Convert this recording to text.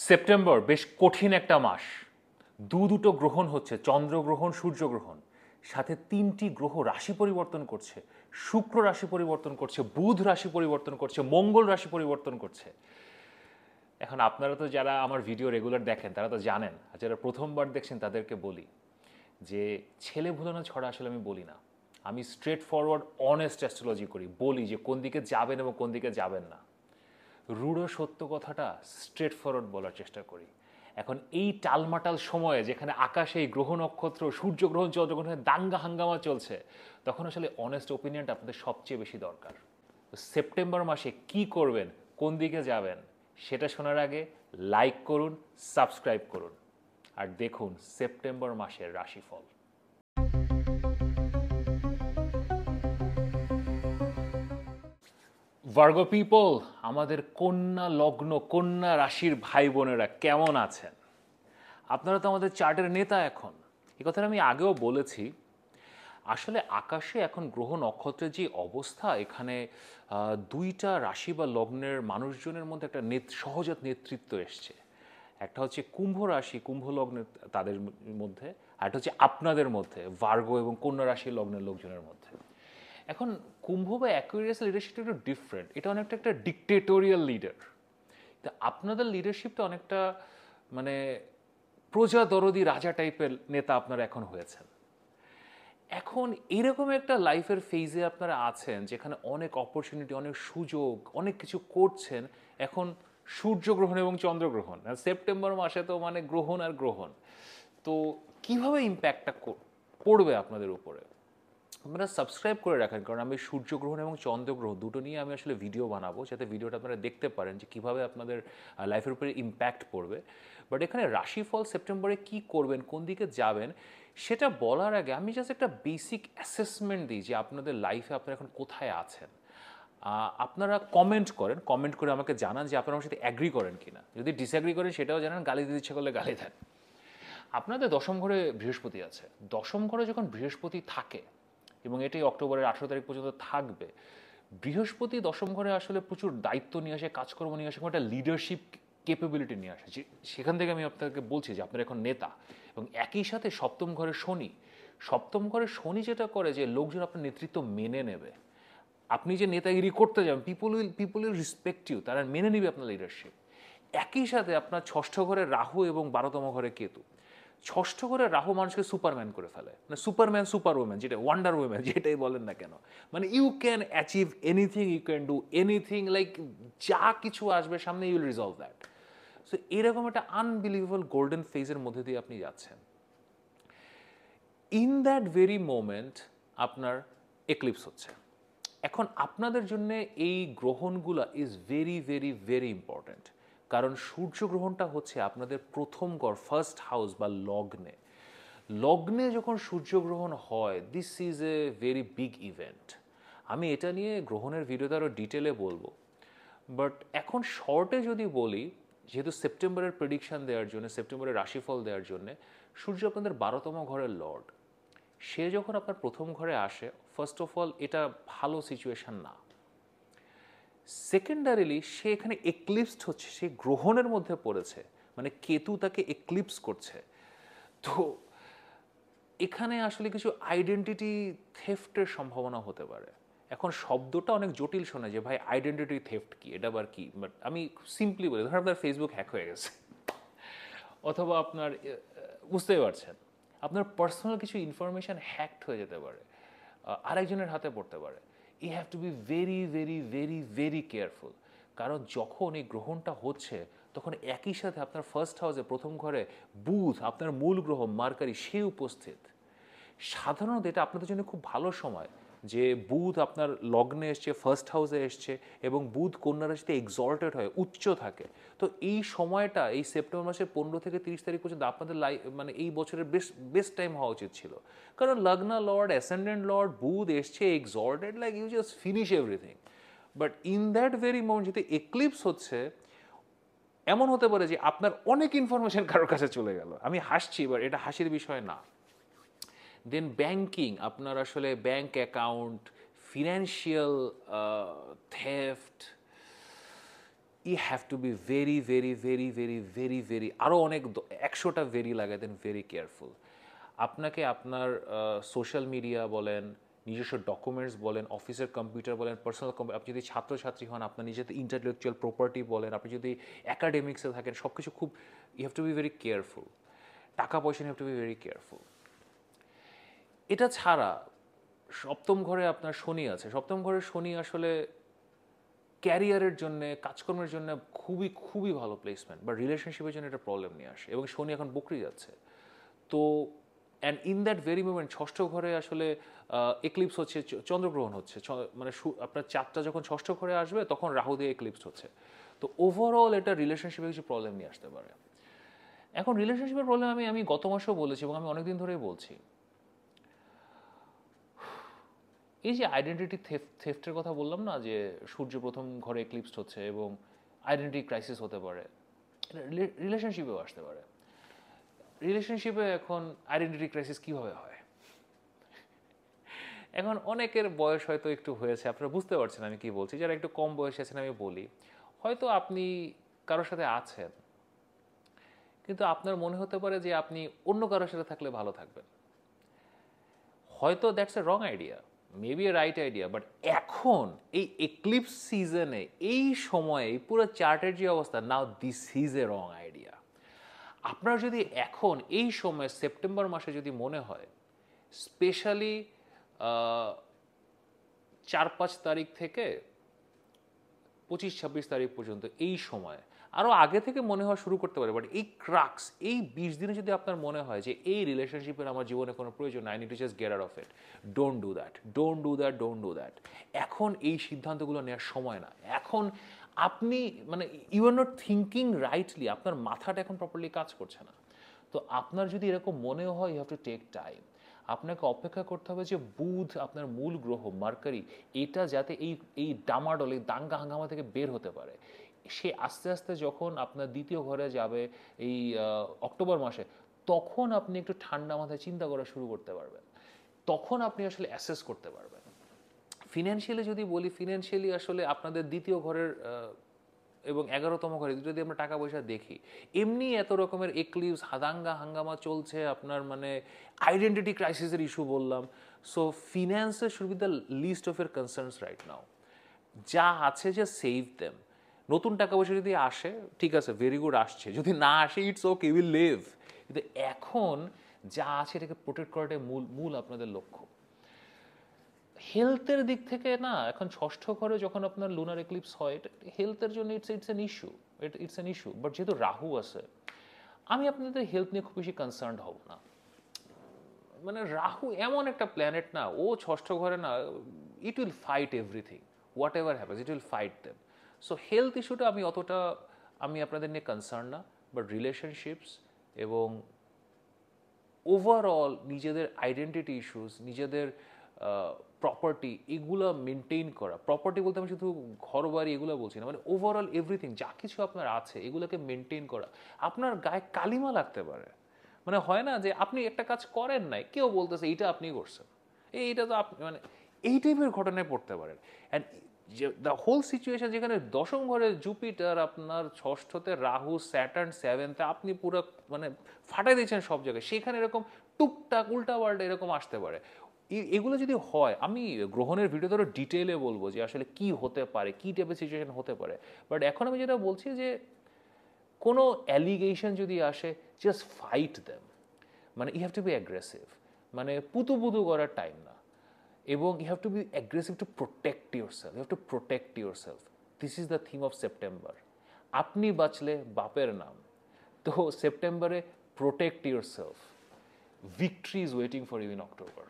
September বেশ কঠিন একটা মাস। দুটো গ্রহণ হচ্ছে, চন্দ্রগ্রহণ, সূর্যগ্রহণ। সাথে তিনটি গ্রহ রাশি পরিবর্তন করছে। শুক্র রাশি পরিবর্তন করছে, বুধ রাশি পরিবর্তন করছে, মঙ্গল রাশি পরিবর্তন করছে। এখন আপনারা তো যারা আমার ভিডিও রেগুলার দেখেন তারা তো জানেন, আর যারা প্রথমবার দেখছেন তাদেরকে বলি যে ছেলে ভুলানো ছড়া আসলে আমি বলি না। আমি স্ট্রেট ফরওয়ার্ড অনেস্ট অ্যাস্ট্রোলজি করি, বলি যে কোন দিকে যাবেন এবং কোন দিকে যাবেন না। রূঢ় সত্য কথাটা স্ট্রেট ফরওয়ার্ড বলার চেষ্টা করি। এখন এই টালমাটাল সময়ে যেখানে আকাশে এই গ্রহ নক্ষত্র, সূর্যগ্রহণ, চন্দ্রগ্রহণের দাঙ্গা হাঙ্গামা চলছে, তখন আসলে অনেস্ট ওপিনিয়নটা আপনাদের সবচেয়ে বেশি দরকার। তো সেপ্টেম্বর মাসে কি করবেন, কোন দিকে যাবেন, সেটা শোনার আগে লাইক করুন, সাবস্ক্রাইব করুন, আর দেখুন সেপ্টেম্বর মাসের রাশিফল। ভার্গো পিপল, আমাদের কন্যা লগ্ন, কন্যা রাশির ভাই বোনেরা কেমন আছেন? আপনারা তো আমাদের চার্টের নেতা এখন। এই কথাটা আমি আগেও বলেছি। আসলে আকাশে এখন গ্রহ নক্ষত্রের যে অবস্থা, এখানে দুইটা রাশি বা লগ্নের মানুষজনের মধ্যে একটা সহজাত নেতৃত্ব এসছে। একটা হচ্ছে কুম্ভ রাশি, কুম্ভ লগ্নের তাদের মধ্যে, আর একটা হচ্ছে আপনাদের মধ্যে, ভার্গো এবং কন্যা রাশি লগ্নের লোকজনের মধ্যে। এখন কুম্ভ বা অ্যাকুয়ারিয়াস লিডারশিপটা একটু ডিফারেন্ট। এটা অনেকটা একটা ডিক্টেটোরিয়াল লিডার। তা আপনাদের লিডারশিপটা অনেকটা মানে প্রজাদরদি রাজা টাইপের নেতা আপনারা এখন হয়েছেন। এখন এরকম একটা লাইফের ফেজে আপনারা আছেন যেখানে অনেক অপরচুনিটি, অনেক সুযোগ, অনেক কিছু করছেন। এখন সূর্যগ্রহণ এবং চন্দ্রগ্রহণ, আর সেপ্টেম্বর মাসে তো মানে গ্রহণ আর গ্রহণ। তো কিভাবে ইম্প্যাক্টটা পড়বে আপনাদের উপরে? আপনারা সাবস্ক্রাইব করে রাখেন, কারণ আমি সূর্যগ্রহণ এবং চন্দ্রগ্রহণ দুটো নিয়ে আমি আসলে ভিডিও বানাবো, যাতে ভিডিওটা আপনারা দেখতে পারেন যে কীভাবে আপনাদের লাইফের উপরে ইম্প্যাক্ট পড়বে। বাট এখানে রাশিফল সেপ্টেম্বরে কি করবেন, কোন দিকে যাবেন, সেটা বলার আগে আমি জাস্ট একটা বেসিক অ্যাসেসমেন্ট দিই যে আপনাদের লাইফে আপনারা এখন কোথায় আছেন। আপনারা কমেন্ট করেন, কমেন্ট করে আমাকে জানান যে আপনারা আমার সাথে অ্যাগ্রি করেন কিনা। যদি ডিসঅ্যাগ্রি করেন সেটাও জানান, গালি দিতে ইচ্ছে করলে গালি দেন। আপনাদের দশম ঘরে বৃহস্পতি আছে। দশম ঘরে যখন বৃহস্পতি থাকে, এবং এটাই অক্টোবরের 18 তারিখ পর্যন্ত থাকবে, বৃহস্পতি দশম ঘরে আসলে প্রচুর দায়িত্ব নিয়ে আসে, কাজকর্ম নিয়ে আসে, একটা লিডারশিপ ক্যাপাবিলিটি নিয়ে আসে। সেখান থেকে আমি আপনাকে বলছি যে আপনার এখন নেতা। এবং একই সাথে সপ্তম ঘরে শনি, সপ্তম ঘরে শনি যেটা করে যে লোকজন আপনার নেতৃত্ব মেনে নেবে। আপনি যে নেতাগিরি করতে যাবেন, পিপল উইল রেসপেক্ট ইউ, তারা মেনে নেবে আপনার লিডারশিপ। একই সাথে আপনার ষষ্ঠ ঘরে রাহু এবং 12তম ঘরে কেতু। ষষ্ঠ ঘরে রাহু মানুষকে সুপারম্যান করে ফেলে, মানে সুপারম্যান, সুপার উম্যান, যেটা ওয়ান্ডার উম্যান যেটাই বলেন না কেন, মানে you can achieve anything, you can do anything, like যা কিছু আসবে সামনে you will resolve that. So এরকম একটা আনবিলিভেবল গোল্ডেন ফেজের মধ্যে দিয়ে আপনি যাচ্ছেন। ইন দ্যাট ভেরি মোমেন্ট আপনার এক্লিপস হচ্ছে। এখন আপনাদের জন্য এই গ্রহণগুলো is very very very important, কারণ সূর্যগ্রহণটা হচ্ছে আপনাদের প্রথম ঘর, ফার্স্ট হাউস বা লগ্নে। লগ্নে যখন সূর্যগ্রহণ হয়, this is a very big event. আমি এটা নিয়ে গ্রহণের ভিডিওতে আরও ডিটেলে বলবো, বাট এখন শর্টে যদি বলি, যেহেতু সেপ্টেম্বরের প্রেডিকশান দেওয়ার জন্য, সেপ্টেম্বরের রাশিফল দেওয়ার জন্য, সূর্য আপনাদের 12তম ঘরের লর্ড। সে যখন আপনার প্রথম ঘরে আসে, ফার্স্ট অফ অল এটা ভালো সিচুয়েশান না। সেকেন্ডারিলি সে এখানে এক্লিপসড হচ্ছে, সে গ্রহণের মধ্যে পড়েছে, মানে কেতু তাকে এক্লিপস করছে। তো এখানে আসলে কিছু আইডেন্টিটি থেফটের সম্ভাবনা হতে পারে। এখন শব্দটা অনেক জটিল শোনে যে ভাই আইডেন্টিটি থেফট কি, এটা আবার কি, বাট আমি সিম্পলি বলি, ধর আপনার ফেসবুক হ্যাক হয়ে গেছে, অথবা আপনার বুঝতেই পারছেন আপনার পার্সোনাল কিছু ইনফরমেশান হ্যাকড হয়ে যেতে পারে, আরেকজনের হাতে পড়তে পারে। You have to be very very very very careful, কারণ যখন এই গ্রহণটা হচ্ছে তখন একই সাথে আপনার ফার্স্ট হাউসে প্রথম ঘরে বুধ, আপনার মূল গ্রহ মার্কারি, সে উপস্থিত। সাধারণত এটা আপনাদের জন্য খুব ভালো সময় যে বুধ আপনার লগ্নে এসছে, ফার্স্ট হাউসে এসছে, এবং বুধ কন্যা রাশিতে এক্সল্টেড হয়, উচ্চ থাকে। তো এই সময়টা, এই সেপ্টেম্বর মাসের 15 থেকে 30 তারিখ পর্যন্ত আপনাদের মানে এই বছরের বেস্ট টাইম হওয়া উচিত ছিল, কারণ লগ্ন লর্ড, অ্যাসেন্ডেন্ট লর্ড বুধ এসছে exalted, like you just finish everything. But in that very moment যেহেতু এক্লিপস হচ্ছে, এমন হতে পারে যে আপনার অনেক ইনফরমেশন কারোর কাছে চলে গেল। আমি হাসছি, বাট এটা হাসির বিষয় না। দেন ব্যাংকিং, আপনার আসলে bank account, financial theft, you have to be very very very very very very আরও অনেক 100টা ভেরি লাগে দেন ভেরি কেয়ারফুল। আপনাকে আপনার সোশ্যাল মিডিয়া বলেন, নিজস্ব ডকুমেন্টস বলেন, অফিসের কম্পিউটার বলেন, পার্সোনাল আপনি যদি ছাত্রছাত্রী হন, আপনার নিজের ইন্টালেকচুয়াল প্রপার্টি বলেন, আপনি যদি অ্যাকাডেমিক্সে থাকেন, সব কিছু খুব you have to be very careful. টাকা পয়সা নিয়ে have to be very careful. এটা ছাড়া সপ্তম ঘরে আপনার শনি আছে। সপ্তম ঘরের শনি আসলে ক্যারিয়ারের জন্য, কাজকর্মের জন্য খুবই খুবই ভালো প্লেসমেন্ট, বা রিলেশনশিপের জন্য এটা প্রবলেম নিয়ে আসে, এবং শনি এখন বকরি যাচ্ছে। তো and in that very moment ষষ্ঠ ঘরে আসলে এক্লিপস হচ্ছে, চন্দ্রগ্রহণ হচ্ছে, মানে আপনার চাঁদটা যখন ষষ্ঠ ঘরে আসবে তখন রাহু দিয়ে এক্লিপস হচ্ছে। তো ওভারঅল এটা রিলেশনশিপে কিছু প্রবলেম নিয়ে আসতে পারে। এখন রিলেশনশিপের প্রবলেম আমি গত মাসেও বলেছি, এবং আমি অনেকদিন ধরেই বলছি, এই যে আইডেন্টিটি থেফটের কথা বললাম না, যে সূর্য প্রথম ঘরে এক্লিপসড হচ্ছে এবং আইডেন্টিটি ক্রাইসিস হতে পারে, রিলেশনশিপেও আসতে পারে। রিলেশনশিপে এখন আইডেন্টিটি ক্রাইসিস কীভাবে হয়? এখন অনেকের বয়স হয়তো একটু হয়েছে, আপনারা বুঝতে পারছেন আমি কি বলছি। যারা একটু কম বয়সে আছেন আমি বলি, হয়তো আপনি কারোর সাথে আছেন, কিন্তু আপনার মনে হতে পারে যে আপনি অন্য কারোর সাথে থাকলে ভালো থাকবেন। হয়তো that's a wrong idea, maybe A right idea, but এখন এই এক্লিপস সিজনে, এই সময়ে, পুরো চার্টের যে অবস্থা, now this is a wrong idea. আপনার যদি এখন এই সময় সেপ্টেম্বর মাসে যদি মনে হয়, স্পেশালি 4-5 তারিখ থেকে 25-26 তারিখ পর্যন্ত, এই সময়, আরও আগে থেকে মনে হওয়া শুরু করতে পারে, বাট এই ক্রাক্স, এই 20 দিনে যদি আপনার মনে হয় যে এই রিলেশনশিপের আমার জীবনে কোনো প্রয়োজন, I need to just get out of it, don't do that, don't do that, don't do that. এখন এই সিদ্ধান্তগুলো নেওয়ার সময় না। এখন আপনি মানে you are not thinking rightly, আপনার মাথাটা এখন প্রপারলি কাজ করছে না। তো আপনার যদি এরকম মনেও হয়, you have to take time. আপনাকে অপেক্ষা করতে হবে যে বুধ, আপনার মূল গ্রহ মার্কারি, এটা যাতে এই ডামাডোল, এই দাঙ্গা হাঙ্গামা থেকে বের হতে পারে। সে আস্তে আস্তে যখন আপনার দ্বিতীয় ঘরে যাবে এই অক্টোবর মাসে, তখন আপনি একটু ঠান্ডা মাথায় চিন্তা করা শুরু করতে পারবেন। তখন আপনি আসলে অ্যাসেস করতে পারবেন। ফিনান্সিয়ালি যদি বলি, ফিনান্সিয়ালি আসলে আপনাদের দ্বিতীয় ঘরের এবং 11তম ঘরে যদি আমরা টাকা পয়সা দেখি, এমনি এত রকমের এক্লিপস, হাদাঙ্গা হাঙ্গামা চলছে, আপনার মানে আইডেন্টিটি ক্রাইসিসের ইস্যু বললাম। সো ফিন্যান্সের should be the least of your concerns right now. যা আছে যে সেভ দেম। নতুন টাকা পয়সা যদি আসে, ঠিক আছে, ভেরি গুড, আসছে। যদি না আসে, ইটস ওকে, উইল লিভ। কিন্তু এখন যা আছে এটাকে প্রোটেক্ট করাটাই মূল আপনাদের লক্ষ্য। হেলথের দিক থেকে না, এখন ষষ্ঠ ঘরে যখন আপনার লুনার এক্লিপস হয়, এটা হেলথের জন্য it's an issue, it's an issue. But যেহেতু রাহু আছে, আমি আপনাদের হেলথ নিয়ে খুব বেশি কনসার্নড হব না। মানে রাহু এমন একটা প্ল্যানেট না, ও ষষ্ঠ ঘরে না, it will fight everything, what ever happens, it will fight them. So health ইস্যুটা আমি আপনাদের নিয়ে কনসার্ন না। বাট রিলেশনশিপস এবং ওভারঅল নিজেদের আইডেন্টিটি ইস্যুস, নিজেদের প্রপার্টি, এগুলো মেনটেন করা। প্রপার্টি বলতে আমি শুধু ঘর বাড়ি এগুলো বলছি না, মানে ওভারঅল এভরিথিং, যা কিছু আপনার আছে এগুলোকে মেনটেন করা। আপনার গায়ে কালিমা লাগতে পারে, মানে হয় না যে আপনি একটা কাজ করেন নাই, কেউ বলতেছে এইটা আপনি করছেন, এইটা তো আপনি, মানে এই টাইপের ঘটনায় পড়তে পারেন। অ্যান্ড দ্য হোল সিচুয়েশন, যেখানে দশম ঘরে জুপিটার, আপনার ষষ্ঠতে রাহু, স্যাটার্ন সেভেন্থে, আপনি পুরো মানে ফাটাই দিয়েছেন সব জায়গায়, সেখানে এরকম টুকটাক উল্টা পাল্টা এরকম আসতে পারে। এগুলো যদি হয়, আমি গ্রহণের ভিডিও ধরো ডিটেলে বলবো যে আসলে কি হতে পারে, কি টাইপের সিচুয়েশন হতে পারে। বাট এখন আমি যেটা বলছি যে কোনো অ্যালিগেশন যদি আসে, জাস্ট ফাইট দেম। মানে you have to be aggressive, মানে পুতু পুতু করার টাইম না। এবং you have to be aggressive to protect yourself, you have to protect yourself. This is the theme of September. আপনি বাঁচলে বাপের নাম। তো সেপ্টেম্বরে protect yourself. Victory is waiting for you in October.